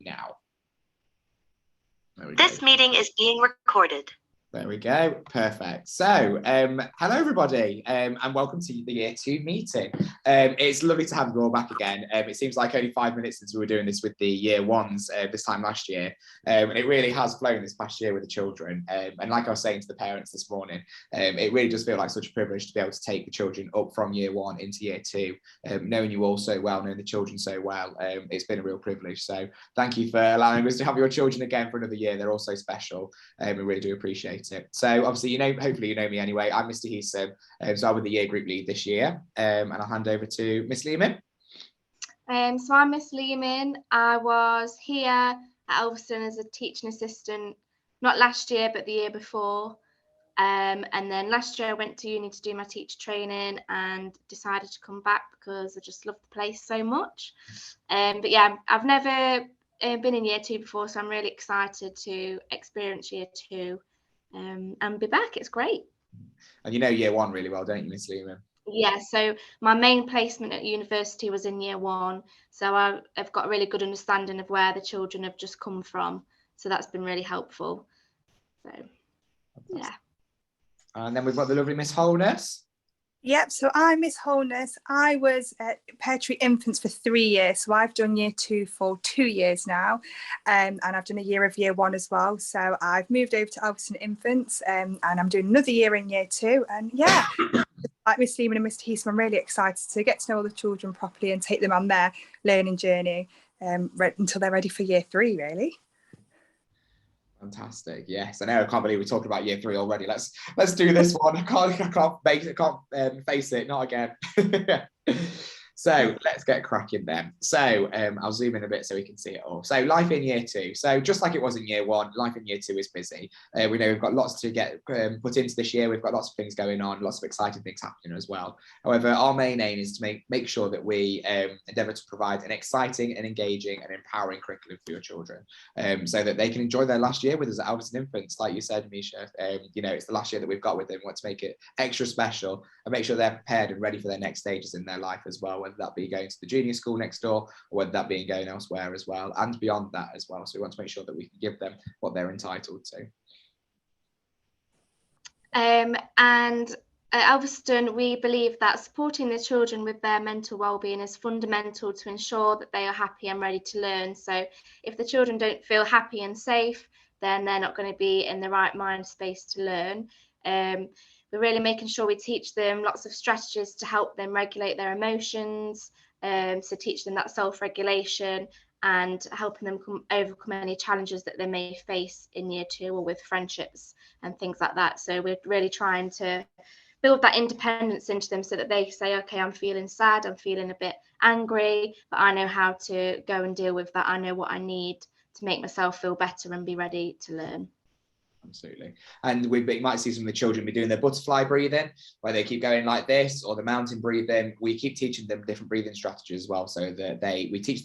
now. This meeting is being recorded. There we go. Perfect. So, hello everybody, and welcome to the Year 2 meeting. It's lovely to have you all back again. It seems like only 5 minutes since we were doing this with the Year 1s this time last year, and it really has flown this past year with the children. And like I was saying to the parents this morning, it really does feel like such a privilege to be able to take the children up from Year 1 into Year 2, knowing you all so well, knowing the children so well. It's been a real privilege. So thank you for allowing us to have your children again for another year. They're all so special. We really do appreciate it. So obviously, hopefully you know me anyway. I'm Mr. Heeson, so I'm with the year group lead this year, and I'll hand over to Miss Lehman. So I'm Miss Lehman. I was here at Elveston as a teaching assistant, not last year, but the year before. And then last year I went to uni to do my teacher training and decided to come back because I just love the place so much. But yeah, I've never been in Year 2 before, so I'm really excited to experience Year 2 and be back. It's great. And you know Year 1 really well, don't you, Miss Lehman? Yeah, so my main placement at university was in Year 1, so I've got a really good understanding of where the children have just come from, so that's been really helpful. So yeah. And then we've got the lovely Miss Holness. Yep, so I'm Miss Holness. I was at Pear Tree Infants for 3 years, so I've done Year 2 for 2 years now, and I've done a year of Year 1 as well. So I've moved over to Elveston Infants, and I'm doing another year in Year 2. And yeah, like Miss Lehman and Mr. Heeson, I'm really excited to get to know all the children properly and take them on their learning journey until they're ready for Year 3, really. Fantastic. Yes, I know. I can't believe we're talking about Year 3 already. Let's do this one. I can't face it. Not again. So let's get cracking then. So I'll zoom in a bit so we can see it all. So life in Year 2. So just like it was in Year 1, life in Year 2 is busy. We know we've got lots to get put into this year. We've got lots of things going on, lots of exciting things happening as well. However, our main aim is to make sure that we endeavour to provide an exciting and engaging and empowering curriculum for your children, so that they can enjoy their last year with us at Elveston Infants. Like you said, Misha, it's the last year that we've got with them. We want to make it extra special and make sure they're prepared and ready for their next stages in their life as well, whether that be going to the junior school next door or whether that be going elsewhere as well, and beyond that as well. So we want to make sure that we can give them what they're entitled to. And at Elveston, we believe that supporting the children with their mental well-being is fundamental to ensure that they are happy and ready to learn. So if the children don't feel happy and safe, then they're not going to be in the right mind space to learn. We're really making sure we teach them lots of strategies to help them regulate their emotions, so teach them that self-regulation and helping them overcome any challenges that they may face in Year 2 or with friendships and things like that. So we're really trying to build that independence into them so that they say, okay, I'm feeling sad, I'm feeling a bit angry, but I know how to go and deal with that. I know what I need to make myself feel better and be ready to learn. Absolutely. And we might see some of the children be doing their butterfly breathing, where they keep going like this, or the mountain breathing. We keep teaching them different breathing strategies as well, so that we teach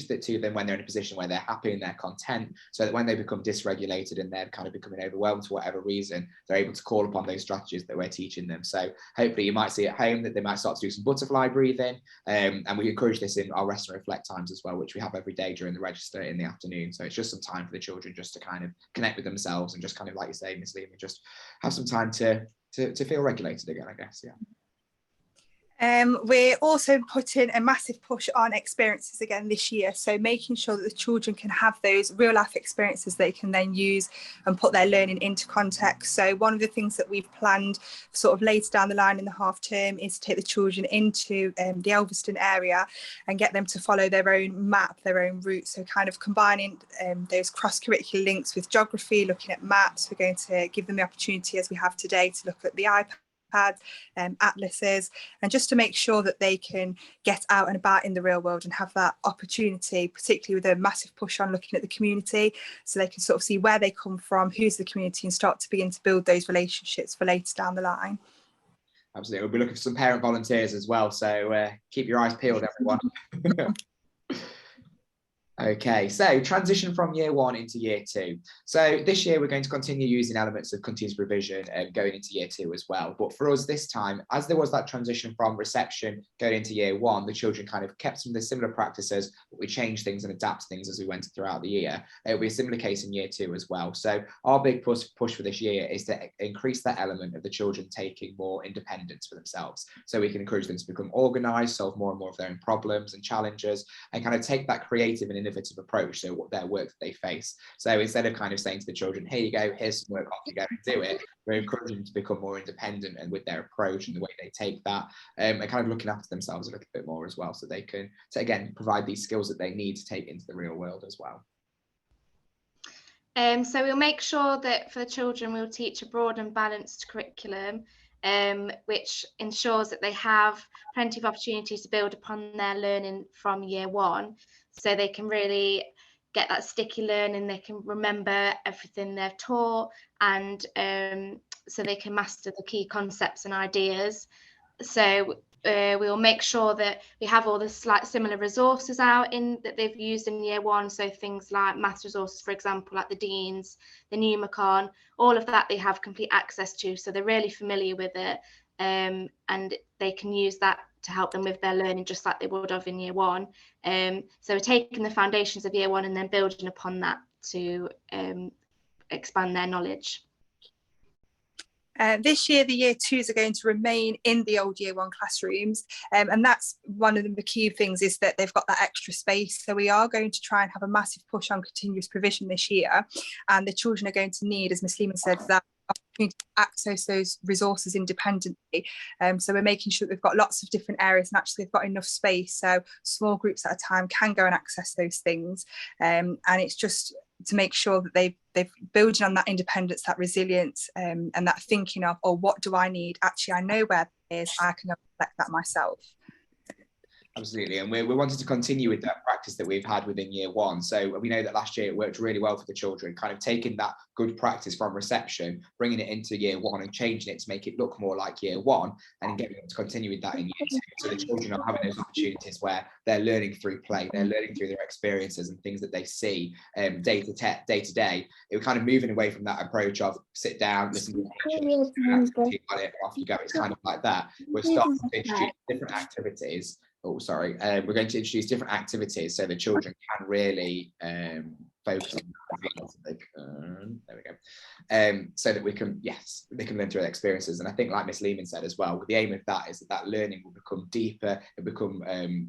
that to them when they're in a position where they're happy and they're content, so that when they become dysregulated and they're kind of becoming overwhelmed for whatever reason, they're able to call upon those strategies that we're teaching them. So hopefully you might see at home that they might start to do some butterfly breathing, and we encourage this in our rest and reflect times as well, which we have every day during the register in the afternoon. So it's just some time for the children just to kind of connect with themselves and just kind of, like you say, Miss Lehman, just have some time to feel regulated again, I guess. Yeah. We're also putting a massive push on experiences again this year, so making sure that the children can have those real life experiences they can then use and put their learning into context. So one of the things that we've planned sort of later down the line in the half term is to take the children into the Elveston area and get them to follow their own map, their own route, so kind of combining those cross-curricular links with geography, looking at maps. We're going to give them the opportunity, as we have today, to look at the iPad, atlases, and just to make sure that they can get out and about in the real world and have that opportunity, particularly with a massive push on looking at the community, so they can sort of see where they come from, who's the community, and start to begin to build those relationships for later down the line. Absolutely. We'll be looking for some parent volunteers as well, so keep your eyes peeled, everyone. Okay, so transition from year 1 into year 2. So this year we're going to continue using elements of continuous provision going into year 2 as well. But for us this time, as there was that transition from reception going into year 1, the children kind of kept some of the similar practices, but we changed things and adapted things as we went throughout the year. It will be a similar case in year 2 as well. So our big push for this year is to increase that element of the children taking more independence for themselves. So we can encourage them to become organised, solve more and more of their own problems and challenges, and kind of take that creative and innovative approach to their work that they face. So instead of kind of saying to the children, here you go, here's some work, off you go and do it, we're encouraging them to become more independent and with their approach and the way they take that, and kind of looking after themselves a little bit more as well, so they can, again, provide these skills that they need to take into the real world as well. So we'll make sure that for the children we'll teach a broad and balanced curriculum, which ensures that they have plenty of opportunities to build upon their learning from year 1, so they can really get that sticky learning, they can remember everything they're taught, and so they can master the key concepts and ideas. So we'll make sure that we have all the similar resources out that they've used in year 1. So things like maths resources, for example, like the Deans, the Numicon, all of that they have complete access to. So they're really familiar with it, and they can use that to help them with their learning just like they would have in year 1. So we're taking the foundations of year 1 and then building upon that to expand their knowledge. This year, the year 2s are going to remain in the old year 1 classrooms. And that's one of the key things, is that they've got that extra space. So we are going to try and have a massive push on continuous provision this year. And the children are going to need, as Miss Lehman said, that opportunity to access those resources independently. So we're making sure that we've got lots of different areas and actually they've got enough space. So small groups at a time can go and access those things. And it's just to make sure that they've building on that independence, that resilience, and that thinking of, oh, what do I need? Actually, I know where it is. I can reflect that myself. Absolutely, and we wanted to continue with that practice that we've had within year 1. So we know that last year it worked really well for the children, kind of taking that good practice from reception, bringing it into year 1 and changing it to make it look more like year 1, and getting them to continue with that in year 2. So the children are having those opportunities where they're learning through play, they're learning through their experiences and things that they see day to day. It was kind of moving away from that approach of sit down, listen to the lecture, off you go. It's kind of like that. We're starting to introduce different activities. We're going to introduce different activities so the children can really focus on that. There we go. So that they can learn through their experiences. And I think, like Miss Lehman said as well, the aim of that is that learning will become deeper, it become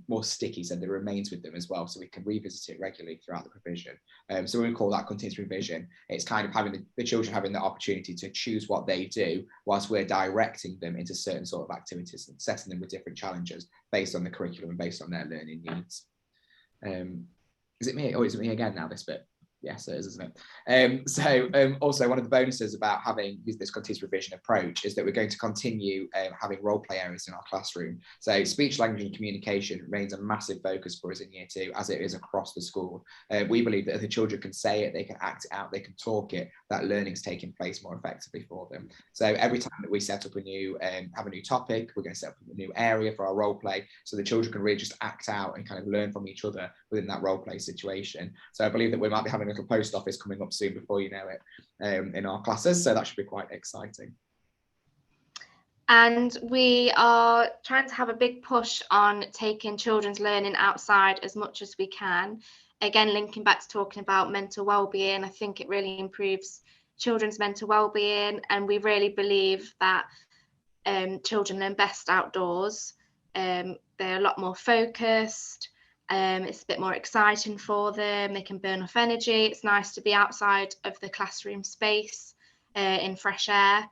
more sticky, so that it remains with them as well, so we can revisit it regularly throughout the provision. So we call that continuous revision. It's kind of having the children having the opportunity to choose what they do whilst we're directing them into certain sort of activities and setting them with different challenges based on the curriculum and based on their learning needs. Is it me? Oh, is it me again now, this bit? Yes, it is, isn't it? Also, one of the bonuses about having this continuous revision approach is that we're going to continue having role play areas in our classroom. So speech, language and communication remains a massive focus for us in year 2, as it is across the school. We believe that if the children can say it, they can act it out, they can talk it, that learning's taking place more effectively for them. So every time that we set up have a new topic, we're going to set up a new area for our role play, so the children can really just act out and kind of learn from each other within that role play situation. So I believe that we might be having a little post office coming up soon, before you know it, in our classes, so that should be quite exciting. And we are trying to have a big push on taking children's learning outside as much as we can. Again, linking back to talking about mental well-being, I think it really improves children's mental well-being, and we really believe that children learn best outdoors. They're a lot more focused. It's a bit more exciting for them. They can burn off energy. It's nice to be outside of the classroom space in fresh air.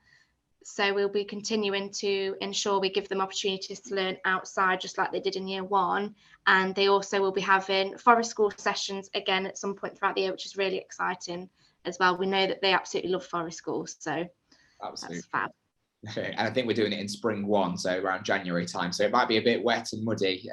So we'll be continuing to ensure we give them opportunities to learn outside, just like they did in year 1. And they also will be having forest school sessions again at some point throughout the year, which is really exciting as well. We know that they absolutely love forest school, so absolutely. That's fab. Okay, and I think we're doing it in spring 1, so around January time. So it might be a bit wet and muddy,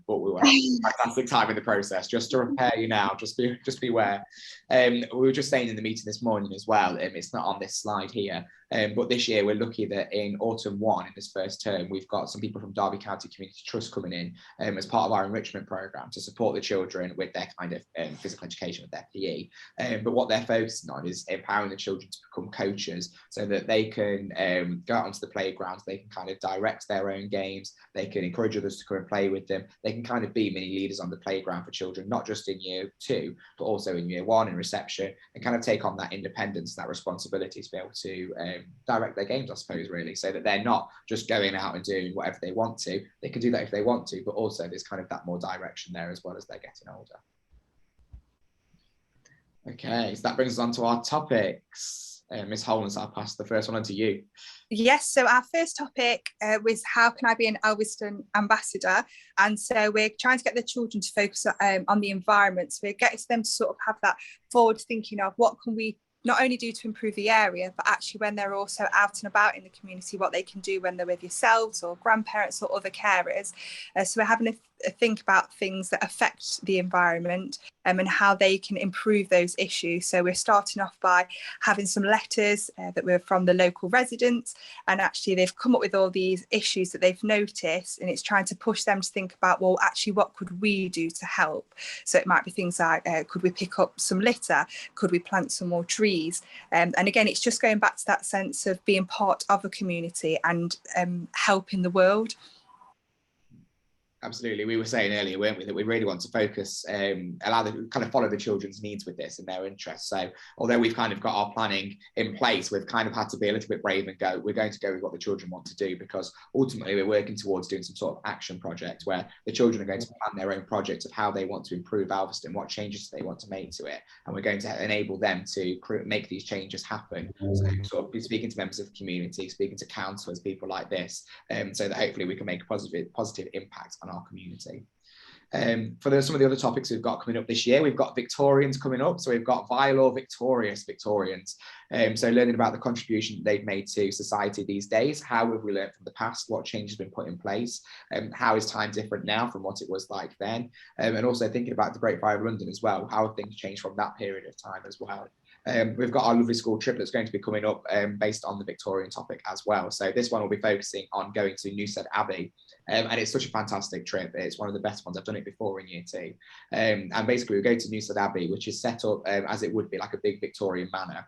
but we will have a fantastic time in the process. Just to prepare you now, just beware. We were just saying in the meeting this morning as well, it's not on this slide here, but this year we're lucky that in autumn 1, in this first term, we've got some people from Derby County Community Trust coming in as part of our enrichment programme to support the children with their kind of physical education, with their PE. But what they're focusing on is empowering the children to become coaches so that they can go out onto the playgrounds, they can kind of direct their own games, they can encourage others to come and play with them, they can kind of be mini leaders on the playground for children, not just in year 2, but also in year 1 in reception, and kind of take on that independence, that responsibility to be able to direct their games, I suppose, really, so that they're not just going out and doing whatever they want to. They can do that if they want to, but also there's kind of that more direction there as well as they're getting older. Okay, so that brings us on to our topics. Miss Holmes, I'll pass the first one on to you. Yes, so our first topic was how can I be an Elvaston ambassador? And so we're trying to get the children to focus on the environment. So we're getting them to sort of have that forward thinking of what can we not only do to improve the area, but actually when they're also out and about in the community, what they can do when they're with yourselves or grandparents or other carers. So we're having a think about things that affect the environment and how they can improve those issues. So we're starting off by having some letters that were from the local residents, and actually they've come up with all these issues that they've noticed, and it's trying to push them to think about, well, actually what could we do to help? So it might be things like could we pick up some litter, could we plant some more trees, and again it's just going back to that sense of being part of a community and helping the world. Absolutely. We were saying earlier, weren't we, that we really want to focus, allow them kind of follow the children's needs with this and their interests. So although we've kind of got our planning in place, we've kind of had to be a little bit brave and we're going to go with what the children want to do, because ultimately we're working towards doing some sort of action project where the children are going to plan their own project of how they want to improve Elvaston, what changes they want to make to it. And we're going to enable them to make these changes happen. So sort of be speaking to members of the community, speaking to councillors, people like this, so that hopefully we can make a positive impact on our community. For some of the other topics we've got coming up this year, we've got Victorians coming up. So we've got Vile or Victorious Victorians. So learning about the contribution they've made to society these days. How have we learned from the past? What change has been put in place? How is time different now from what it was like then? And also thinking about the Great Fire of London as well. How have things changed from that period of time as well? We've got our lovely school trip that's going to be coming up based on the Victorian topic as well. So this one will be focusing on going to Newstead Abbey. And it's such a fantastic trip. It's one of the best ones. I've done it before in year 2. And basically we go to Newstead Abbey, which is set up as it would be like a big Victorian manor.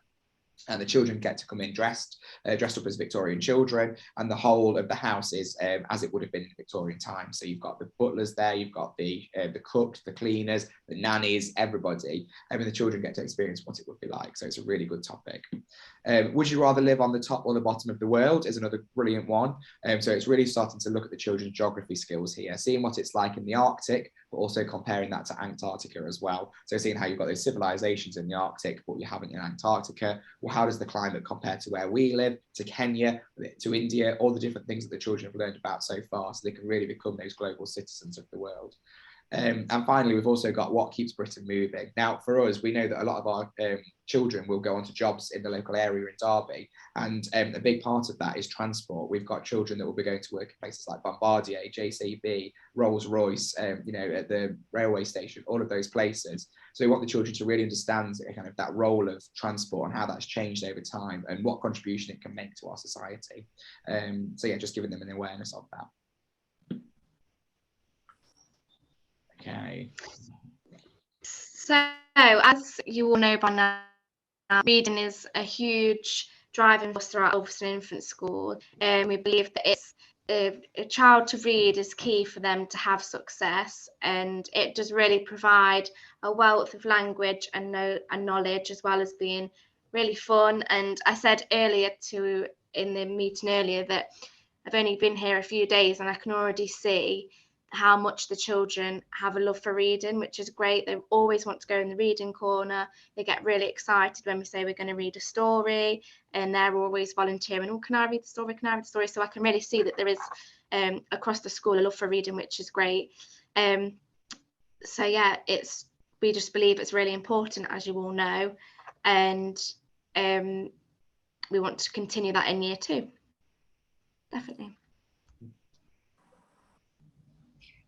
And the children get to come in dressed up as Victorian children, and the whole of the house is as it would have been in Victorian times. So you've got the butlers there, you've got the cooks, the cleaners, the nannies, everybody, and the children get to experience what it would be like. So it's a really good topic. Would you rather live on the top or the bottom of the world is another brilliant one. So it's really starting to look at the children's geography skills here, seeing what it's like in the Arctic, but also comparing that to Antarctica as well. So seeing how you've got those civilizations in the Arctic, but you haven't in Antarctica. Well, how does the climate compare to where we live, to Kenya, to India, all the different things that the children have learned about so far, so they can really become those global citizens of the world. And finally, we've also got what keeps Britain moving. Now, for us, we know that a lot of our children will go on to jobs in the local area in Derby, and a big part of that is transport. We've got children that will be going to work in places like Bombardier, JCB, Rolls-Royce, at the railway station, all of those places. So we want the children to really understand kind of that role of transport and how that's changed over time and what contribution it can make to our society. So yeah, just giving them an awareness of that. Okay. So, as you all know by now, reading is a huge driving force throughout Elvaston Infant School. We believe that it's a child to read is key for them to have success, and it does really provide a wealth of language and knowledge, as well as being really fun. And I said earlier in the meeting earlier that I've only been here a few days, and I can already see how much the children have a love for reading, which is great. They always want to go in the reading corner. They get really excited when we say we're going to read a story, and they're always volunteering. Oh, can I read the story? Can I read the story? So I can really see that there is across the school a love for reading, which is great. So yeah, we just believe it's really important, as you all know, and we want to continue that in year 2. definitely.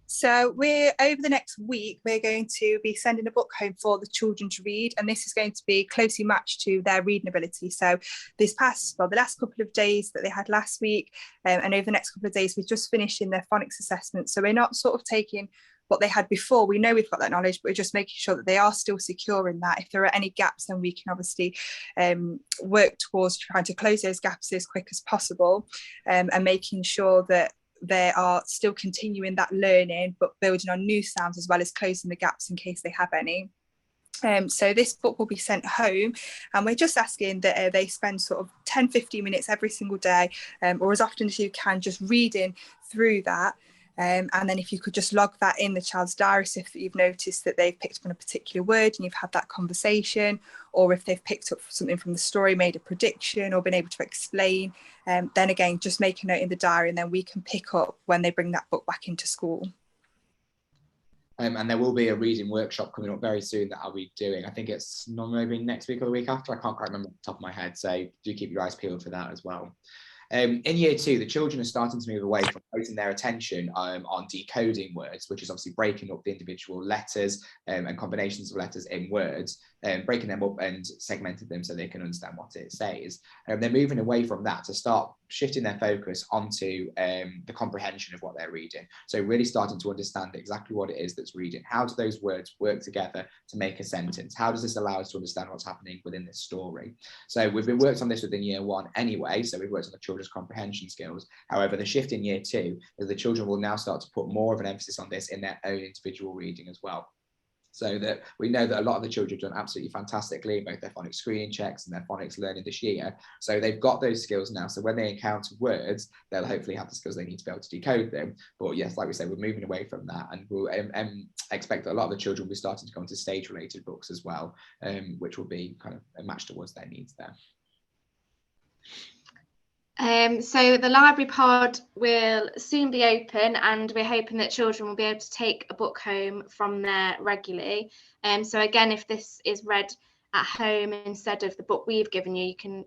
So over the next week, we're going to be sending a book home for the children to read, and this is going to be closely matched to their reading ability. So the last couple of days that they had last week, and over the next couple of days, we're just finishing their phonics assessment. So we're not sort of taking what they had before. We know we've got that knowledge, but we're just making sure that they are still secure in that. If there are any gaps, then we can obviously work towards trying to close those gaps as quick as possible, and making sure that they are still continuing that learning, but building on new sounds as well as closing the gaps in case they have any. So this book will be sent home, and we're just asking that they spend sort of 10-15 minutes every single day, or as often as you can, just reading through that. And then if you could just log that in the child's diary, so if you've noticed that they've picked up on a particular word and you've had that conversation, or if they've picked up something from the story, made a prediction, or been able to explain, then again, just make a note in the diary, and then we can pick up when they bring that book back into school. And there will be a reading workshop coming up very soon that I'll be doing. I think it's maybe next week or the week after. I can't quite remember off the top of my head, so do keep your eyes peeled for that as well. In year 2, the children are starting to move away from focusing their attention on decoding words, which is obviously breaking up the individual letters and combinations of letters in words, breaking them up and segmenting them so they can understand what it says. They're moving away from that to start shifting their focus onto the comprehension of what they're reading. So really starting to understand exactly what it is that's reading. How do those words work together to make a sentence? How does this allow us to understand what's happening within this story? So we've been worked on this within year 1 anyway. So we've worked on the children's comprehension skills. However, the shift in year 2 is the children will now start to put more of an emphasis on this in their own individual reading as well. So that we know that a lot of the children have done absolutely fantastically in both their phonics screening checks and their phonics learning this year. So they've got those skills now. So when they encounter words, they'll hopefully have the skills they need to be able to decode them. But yes, like we said, we're moving away from that, and we'll expect that a lot of the children will be starting to go into stage-related books as well, which will be kind of a match towards their needs there. So the library pod will soon be open, and we're hoping that children will be able to take a book home from there regularly. So again, if this is read at home instead of the book we've given you, you can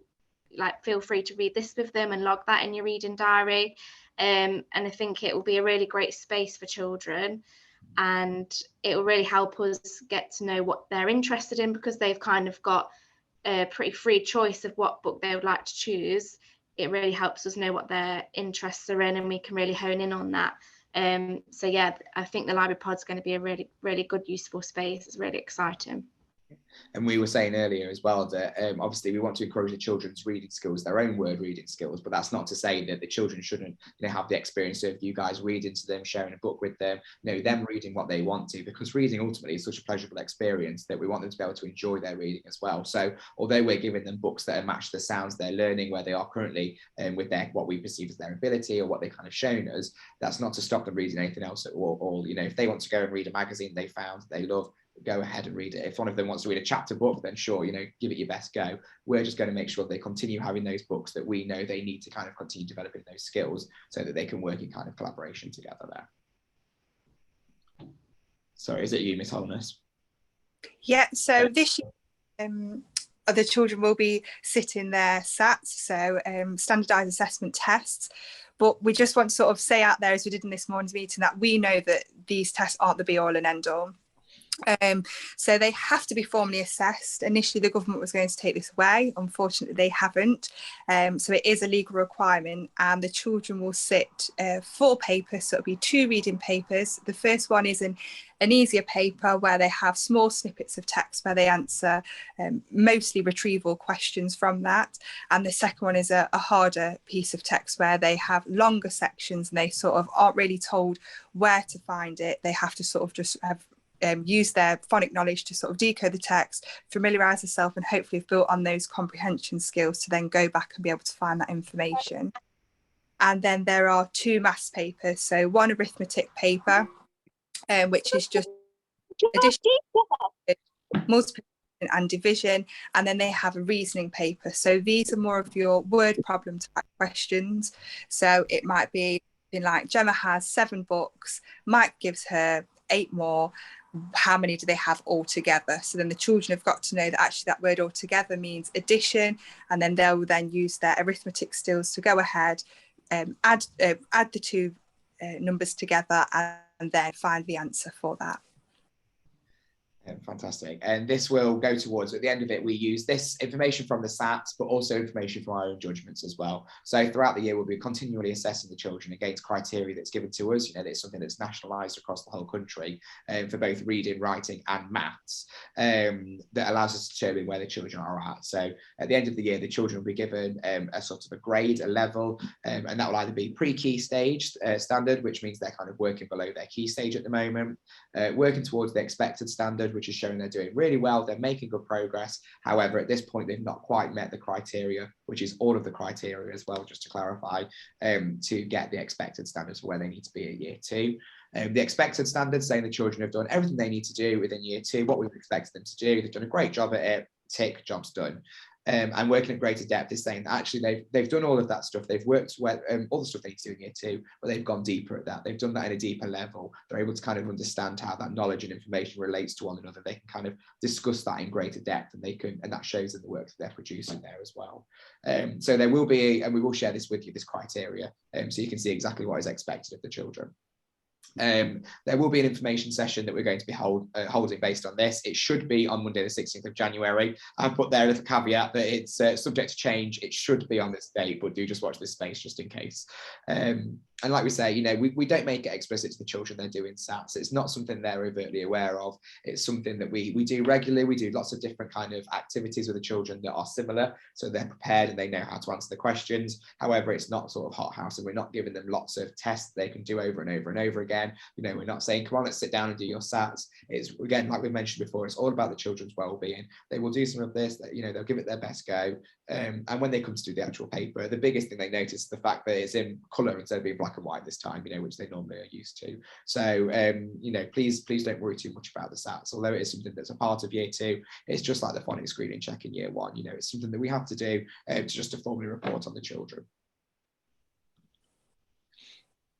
feel free to read this with them and log that in your reading diary. And I think it will be a really great space for children, and it will really help us get to know what they're interested in, because they've kind of got a pretty free choice of what book they would like to choose. It really helps us know what their interests are in, and we can really hone in on that. So yeah, I think the library pod is going to be a really, really good, useful space. It's really exciting. And we were saying earlier as well that obviously we want to encourage the children's reading skills, their own word reading skills, but that's not to say that the children shouldn't have the experience of you guys reading to them, sharing a book with them, them reading what they want to, because reading ultimately is such a pleasurable experience that we want them to be able to enjoy their reading as well. So although we're giving them books that match the sounds they're learning where they are currently with their what we perceive as their ability or what they've kind of shown us, that's not to stop them reading anything else at all. If they want to go and read a magazine they found they love, go ahead and read it. If one of them wants to read a chapter book, then sure, give it your best go. We're just going to make sure they continue having those books that we know they need to kind of continue developing those skills so that they can work in kind of collaboration together there. Sorry, is it you, Miss Holness? Yeah, so this year, the children will be sitting their SATs, so standardised assessment tests. But we just want to sort of say out there, as we did in this morning's meeting, that we know that these tests aren't the be all and end all. So they have to be formally assessed. Initially, the government was going to take this away. Unfortunately, they haven't. So it is a legal requirement, and the children will sit 4 papers. So it'll be 2 reading papers. The first one is an easier paper where they have small snippets of text where they answer mostly retrieval questions from that. And the second one is a harder piece of text where they have longer sections and they sort of aren't really told where to find it. They have to sort of just have use their phonic knowledge to sort of decode the text, familiarise themselves, and hopefully have built on those comprehension skills to then go back and be able to find that information. And then there are 2 maths papers, so one arithmetic paper, which is just addition, multiplication and division, and then they have a reasoning paper. So these are more of your word problem type questions. So it might be like Gemma has 7 books, Mike gives her 8 more. How many do they have altogether? So then the children have got to know that actually that word altogether means addition, and then they'll then use their arithmetic skills to go ahead, add the two numbers together and then find the answer for that. Fantastic. And this will go towards, at the end of it, we use this information from the SATs, but also information from our own judgments as well. So throughout the year, we'll be continually assessing the children against criteria that's given to us. You know, it's something that's nationalised across the whole country for both reading, writing and maths that allows us to determine where the children are at. So at the end of the year, the children will be given a sort of a grade, a level, and that will either be pre-key stage standard, which means they're kind of working below their key stage at the moment, working towards the expected standard, which is showing they're doing really well, they're making good progress. However, at this point, they've not quite met the criteria, which is all of the criteria as well, just to clarify, to get the expected standards for where they need to be at year 2. The expected standards saying the children have done everything they need to do within year 2, what we've expected them to do, they've done a great job at it, tick, job's done. And working at greater depth is saying that actually they've done all of that stuff. They've worked all the stuff they need to do in year 2, but they've gone deeper at that. They've done that at a deeper level. They're able to kind of understand how that knowledge and information relates to one another. They can kind of discuss that in greater depth, and that shows in the work that they're producing there as well. So there will be, and we will share this with you, this criteria, so you can see exactly what is expected of the children. There will be an information session that we're going to be holding based on this. It should be on Monday the 16th of January. I've put there a little caveat that it's subject to change. It should be on this date, but do just watch this space just in case. And like we say, you know, we don't make it explicit to the children they're doing SATs. It's not something they're overtly aware of. It's something that we do regularly. We do lots of different kind of activities with the children that are similar, so they're prepared and they know how to answer the questions. However, it's not sort of hothouse, and we're not giving them lots of tests they can do over and over and over again. You know, we're not saying, come on, let's sit down and do your SATs. It's, again, like we mentioned before, it's all about the children's well-being. They will do some of this, you know, they'll give it their best go. And when they come to do the actual paper, the biggest thing they notice is the fact that it's in colour instead of being black and white this time, you know, which they normally are used to. So, you know, please don't worry too much about the SATs, although it is something that's a part of year 2. It's just like the phonics screening check in year 1. You know, it's something that we have to do just to formally report on the children.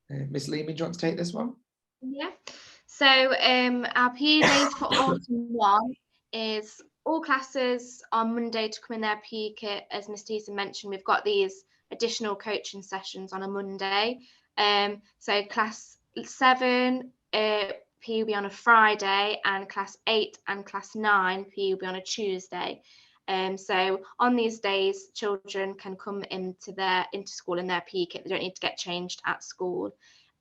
Miss Lehman, do you want to take this one? Yeah. So our PE days for autumn 1 is all classes on Monday to come in their PE kit. As Miss Teeson mentioned, we've got these additional coaching sessions on a Monday. So class 7 PE will be on a Friday, and class 8 and class 9 PE will be on a Tuesday. So on these days, children can come into school in their PE kit. They don't need to get changed at school.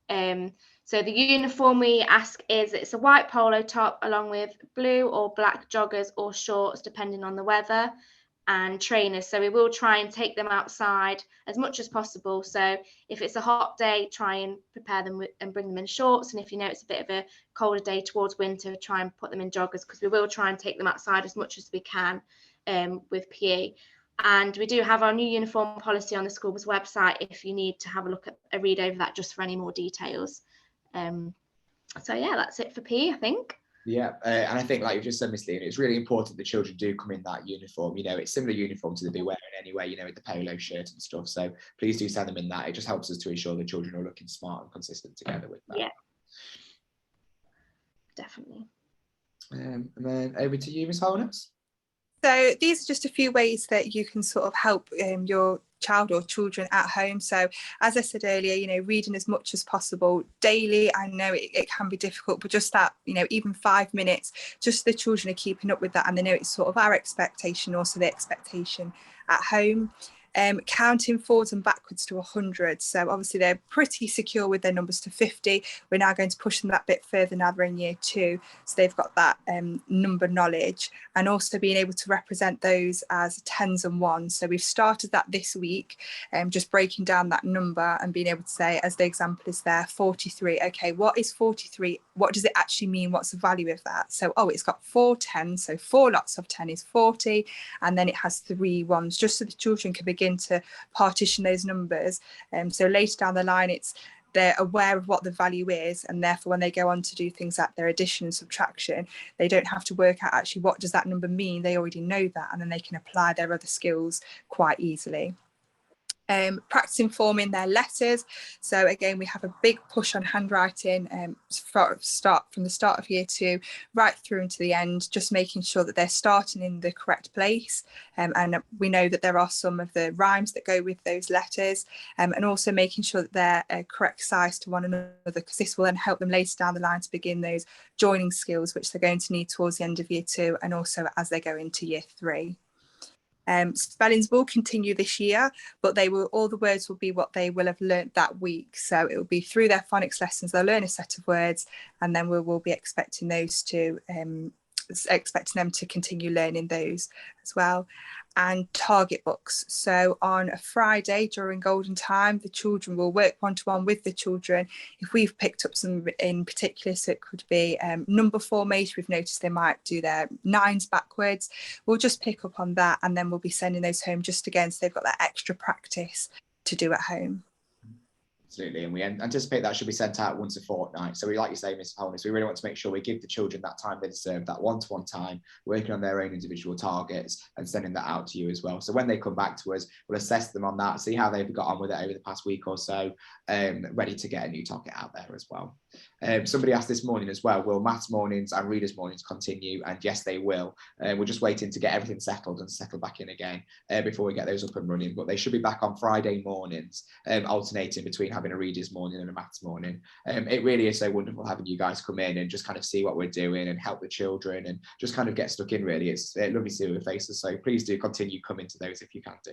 So the uniform we ask is it's a white polo top along with blue or black joggers or shorts, depending on the weather, and trainers. So we will try and take them outside as much as possible. So if it's a hot day, try and prepare them and bring them in shorts. And if you know it's a bit of a colder day towards winter, try and put them in joggers, because we will try and take them outside as much as we can with PE. And we do have our new uniform policy on the school's website if you need to have a read over that just for any more details. So yeah, that's it for PE, I think. Yeah, and I think, like you just said, Miss Lee, it's really important the children do come in that uniform. You know, it's similar uniform to the be wearing anyway, you know, with the polo shirt and stuff. So please do send them in that. It just helps us to ensure the children are looking smart and consistent together with that. Yeah, definitely. And then over to you, Miss Holness. So these are just a few ways that you can sort of help your child or children at home. So as I said earlier, you know, reading as much as possible daily. I know it can be difficult, but just that, you know, even 5 minutes, just the children are keeping up with that, and they know it's sort of our expectation, also the expectation at home. Counting forwards and backwards to 100. So obviously they're pretty secure with their numbers to 50. We're now going to push them that bit further now they're in year 2. So they've got that number knowledge, and also being able to represent those as 10s and 1s. So we've started that this week, just breaking down that number and being able to say, as the example is there, 43. Okay, what is 43? What does it actually mean? What's the value of that? So, oh, it's got 4 10s. So 4 lots of 10 is 40. And then it has 3 1s, just so the children can begin to partition those numbers. So later down the line, they're aware of what the value is, and therefore when they go on to do things like their addition and subtraction, they don't have to work out actually what does that number mean. They already know that, and then they can apply their other skills quite easily. Practicing forming their letters. So again, we have a big push on handwriting from the start of year 2 right through into the end, just making sure that they're starting in the correct place. And we know that there are some of the rhymes that go with those letters, and also making sure that they're a correct size to one another, because this will then help them later down the line to begin those joining skills, which they're going to need towards the end of year 2 and also as they go into year 3. Spellings will continue this year, but all the words will be what they will have learnt that week. So it will be through their phonics lessons, they'll learn a set of words, and then we will be expecting them to continue learning those as well. And target books. So on a Friday during Golden Time, the children will work one-to-one with the children. If we've picked up some in particular, so it could be number formation, we've noticed they might do their 9s backwards. We'll just pick up on that, and then we'll be sending those home just again, so they've got that extra practice to do at home. Absolutely, and we anticipate that should be sent out once a fortnight. So we, like you say, Ms. Holness, we really want to make sure we give the children that time they deserve, that one-to-one time, working on their own individual targets and sending that out to you as well. So when they come back to us, we'll assess them on that, see how they've got on with it over the past week or so, ready to get a new target out there as well. Somebody asked this morning as well, will maths mornings and readers mornings continue? And yes, they will. We're just waiting to get everything settled and settle back in again before we get those up and running, but they should be back on Friday mornings, alternating between having a readers morning and a maths morning. It really is so wonderful having you guys come in and just kind of see what we're doing and help the children and just kind of get stuck in. Really, it's lovely to see your faces, so please do continue coming to those if you can do.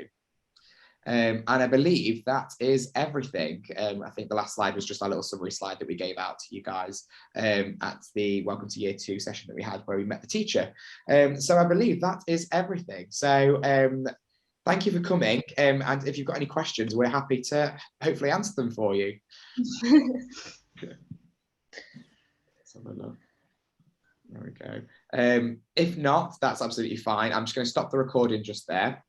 And I believe that is everything. I think the last slide was just our little summary slide that we gave out to you guys at the Welcome to Year 2 session that we had where we met the teacher. So I believe that is everything. So thank you for coming, and if you've got any questions, we're happy to hopefully answer them for you. Let's have a look. There we go. If not, that's absolutely fine. I'm just going to stop the recording just there.